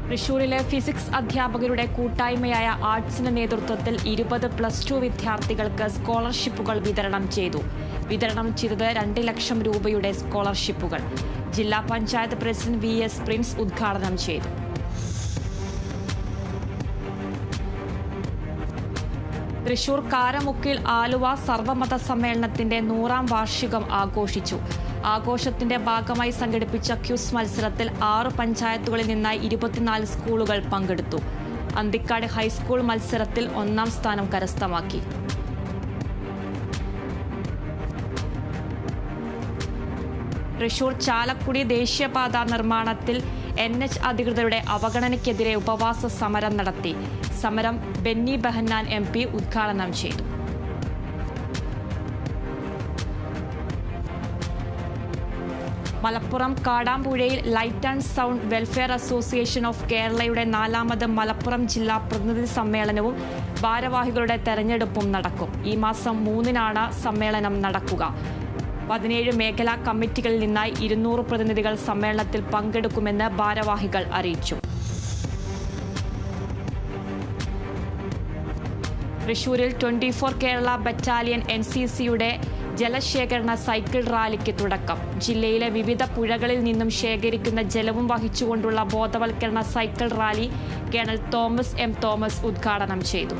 തൃശൂരിലെ ഫിസിക്സ് അധ്യാപകരുടെ കൂട്ടായ്മയായ ആർട്സിന്റെ നേതൃത്വത്തിൽ 20+2 വിദ്യാർത്ഥികൾക്ക് സ്കോളർഷിപ്പുകൾ വിതരണം ചെയ്തു. വിതരണം ചെയ്തത് 2 ലക്ഷം രൂപയുടെ സ്കോളർഷിപ്പുകൾ. ജില്ലാ പഞ്ചായത്ത് പ്രസിഡന്റ് VS പ്രിൻസ് ഉദ്ഘാടനം ചെയ്തു. തൃശൂർ കാരമുക്കിൽ ആലുവ സർവമത സമ്മേളനത്തിന്റെ 100ാം വാർഷികം ആഘോഷിച്ചു. ആഘോഷത്തിന്റെ ഭാഗമായി സംഘടിപ്പിച്ച ക്വിസ് മത്സരത്തിൽ 6 പഞ്ചായത്തുകളിൽ നിന്നായി 24 സ്കൂളുകൾ പങ്കെടുത്തു. അന്തിക്കാട് ഹൈസ്കൂൾ മത്സരത്തിൽ 1ാം സ്ഥാനം കരസ്ഥമാക്കി. തൃശൂർ ചാലക്കുടി ദേശീയപാത നിർമ്മാണത്തിൽ NH അധികൃതരുടെ അവഗണനയ്ക്കെതിരെ ഉപവാസ സമരം നടത്തി. സമരം ബെന്നി ബെഹന്നാൻ MP ഉദ്ഘാടനം ചെയ്തു. മലപ്പുറം കാടാമ്പുഴയിൽ light and sound welfare association of കേരളയുടെ 4ാമത് മലപ്പുറം ജില്ലാ പ്രതിനിധി സമ്മേളനവും ഭാരവാഹികളുടെ തെരഞ്ഞെടുപ്പും നടക്കും. ഈ മാസം 3-നാണ് സമ്മേളനം നടക്കുക. 17 മേഖലാ കമ്മിറ്റികളിൽ നിന്നായി 200 പ്രതിനിധികൾ സമ്മേളനത്തിൽ പങ്കെടുക്കുമെന്ന് ഭാരവാഹികൾ അറിയിച്ചു. തൃശൂരിൽ 24 കേരള ബറ്റാലിയൻ NCCയുടെ ജലശേഖരണ സൈക്കിൾ റാലിക്ക് തുടക്കം. ജില്ലയിലെ വിവിധ പുഴകളിൽ നിന്നും ശേഖരിക്കുന്ന ജലവും വഹിച്ചുകൊണ്ടുള്ള ബോധവൽക്കരണ cycle rally colonel Thomas M Thomas ഉദ്ഘാടനം ചെയ്തു.